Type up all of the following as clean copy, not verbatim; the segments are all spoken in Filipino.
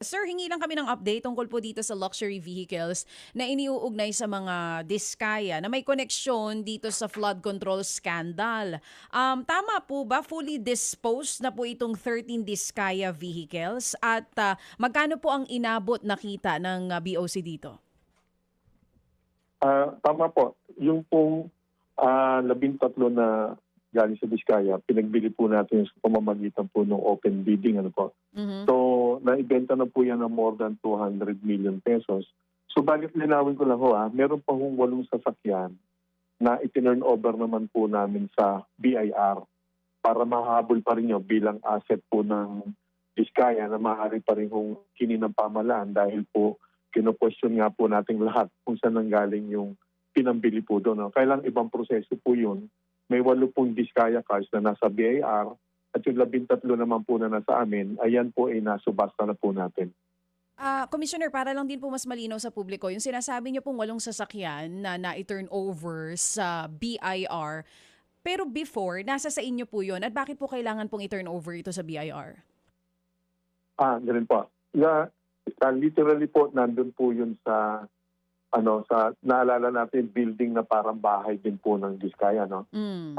Sir, hingi lang kami ng update tungkol po dito sa luxury vehicles na iniuugnay sa mga diskaya na may koneksyon dito sa flood control scandal. Tama po ba? Fully disposed na po itong 13 diskaya vehicles? At magkano po ang inabot na kita ng BOC dito? Tama po. Yung pong 13 na galing sa Diskaya, pinagbili po natin sa pamamagitan po ng open bidding. Ano po. Mhm. So, naibenta na po yan ng more than 200 million pesos. So, bakit linawin ko lang ho, meron pa hong 8 sasakyan na itinurn over naman po namin sa BIR para mahabol pa rin yun bilang asset po ng Diskaya na maaari pa rin hong kinin ng pamahalaan dahil po kino-question nga po nating lahat kung saan nanggaling yung pinambili po doon. No? Kailang ibang proseso po yun. May 8 pong Diskaya cars na nasa BIR at yung 13 naman po na nasa amin, ayan po ay nasubasta na po natin. Commissioner, para lang din po mas malinaw sa publiko, yung sinasabi niyo pong 8 sasakyan na na-turn over sa BIR, pero before, nasa sa inyo po yun. At bakit po kailangan pong i-turn over ito sa BIR? Ganun po. Literally po, nandun po yun sa naalala natin, building na parang bahay din po ng Diskaya, no? Mm.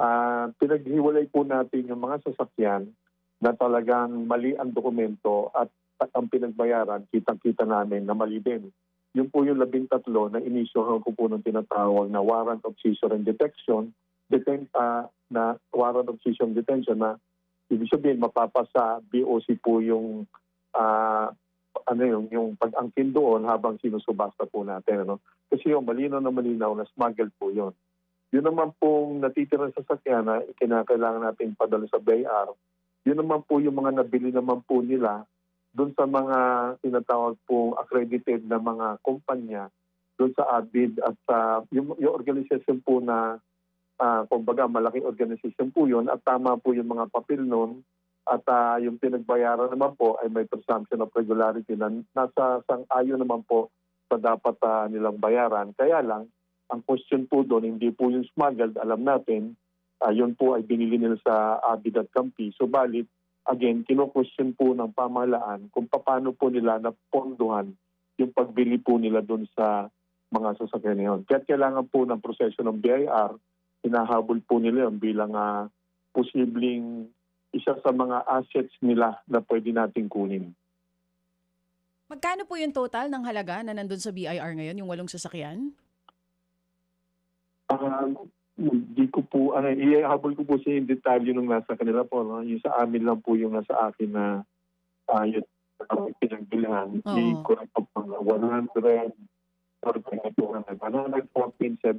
Pinaghiwalay po natin yung mga sasakyan na talagang mali ang dokumento at ang pinagbayaran, kitang-kita namin na mali din. Yun po yung 13 na inisyohan ko po ng tinatawag na warrant of seizure and detection, na warrant of seizure and detention na ibig sabihin mapapasa BOC po yung yung pag-angkin doon habang sinusubasta po natin. Ano? Kasi yung malinaw na smuggle po yun. Yun naman pong natitira sa sasakyan na kinakailangan natin padala sa BIR, yun naman po yung mga nabili naman po nila doon sa mga tinatawag pong accredited na mga kumpanya doon sa ADID at yung organization po na kumbaga malaking organization po yun at tama po yung mga papel noon at yung pinagbayaran naman po ay may presumption of regularity na nasa sang-ayon naman po sa dapat nilang bayaran. Kaya lang, ang question po doon, hindi po yung smuggled, alam natin, yun po ay binili nila sa ABID at Campi. So balit, again, kino-question po ng pamahalaan kung paano po nila napondohan yung pagbili po nila doon sa mga sasakyan na yun. Kaya kailangan po ng proseso ng BIR, hinahabol po nila yun bilang posibleng isa sa mga assets nila na pwede nating kunin. Magkano po yung total ng halaga na nandun sa BIR ngayon, yung 8 sasakyan? Hindi ko po, ihahabol ko po sa yung detalye nung nasa kanila po. No? Yung sa amin lang po yung nasa akin na yung pinagbilihan. Oo. I-correct po po na 114,744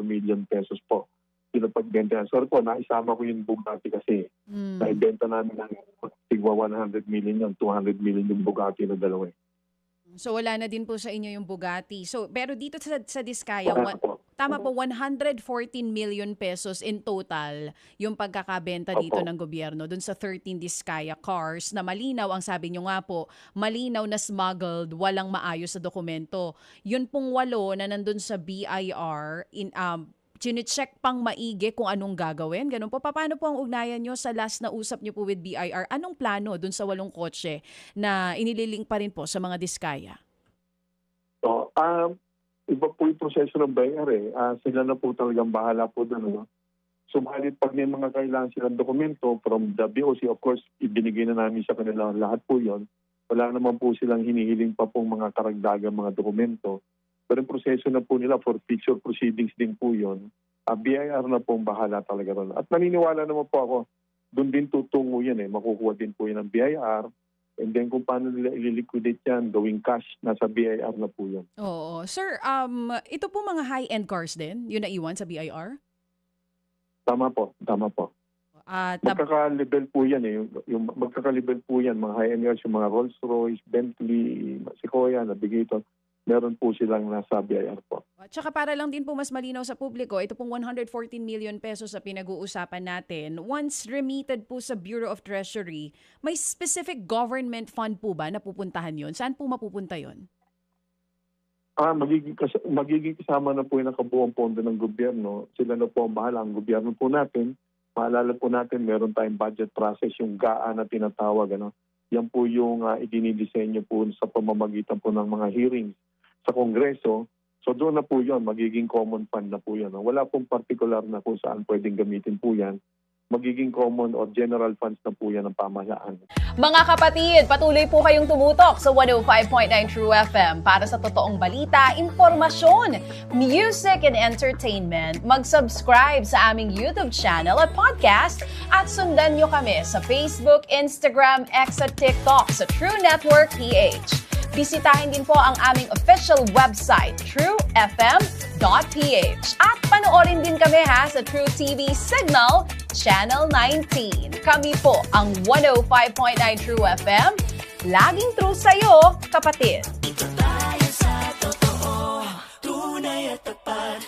million pesos po. Pinapagbenta. Sorry po, naisama ko yung Bugatti kasi Mm. naibenta namin ng tigwa 100 million yung 200 million yung Bugatti na dalawa. So wala na din po sa inyo yung Bugatti. So pero dito sa Diskaya, Po. tama po 114 million pesos in total yung pagkakabenta dito Opo. ng gobyerno dun sa 13 Diskaya cars na malinaw ang sabi nyo nga po, malinaw na smuggled, walang maayos sa dokumento. Yun pong 8 na nandun sa BIR chine-check pang maigi kung anong gagawin. Ganun po. Paano po ang ugnayan nyo sa last na usap nyo po with BIR? Anong plano dun sa 8 kotse na inililink pa rin po sa mga Diskaya? So, iba po yung proseso ng BIR eh. Sila na po talagang bahala po doon. No? Subalit pag may mga kailangan silang dokumento from the BOC, of course, ibinigay na namin sa kanila lahat po yon. Wala naman po silang hinihiling pa pong mga karagdagang mga dokumento. Pero yung proseso na po nila for future proceedings din po yun. BIR na po ang bahala talaga ron. At naniniwala naman po ako, doon din tutungo yan eh. Makukuha din po yan ng BIR. And then kung paano nila ililiquidate yan, gawing cash, nasa BIR na po yan. Oo. Sir, ito po mga high-end cars din, yung naiwan sa BIR? Tama po, tama po. At Magkaka-level po yan eh. Yung magkaka-level po yan, mga high-end cars, yung mga Rolls-Royce, Bentley, Sequoia, Navigator, meron po silang nasa BIR po. At saka para lang din po mas malinaw sa publiko, ito pong 114 million pesos sa pinag-uusapan natin, once remitted po sa Bureau of Treasury, may specific government fund po ba na pupuntahan yon? Saan po mapupunta yon? Magiging kasama na po yung nakabuong pondo ng gobyerno. Sila na po ang bahala. Ang gobyerno po natin, maalala po natin, meron tayong budget process, yung GAA na tinatawag. Yan po yung idinidisenyo po sa pamamagitan po ng mga hearings sa Kongreso. So doon na po yun, magiging common fund na po yan. Wala pong particular na kung saan pwedeng gamitin po yan. Magiging common or general funds na po yan ng pamahalaan. Mga kapatid, patuloy po kayong tumutok sa 105.9 True FM para sa totoong balita, impormasyon, music and entertainment. Mag-subscribe sa aming YouTube channel at podcast at sundan nyo kami sa Facebook, Instagram, X at TikTok sa True Network PH. Bisitahin din po ang aming official website, truefm.ph. At panoorin din kami sa True TV Signal, Channel 19. Kami po ang 105.9 True FM. Laging true sa'yo, kapatid. Ito tayo sa totoo, tunay at tapat.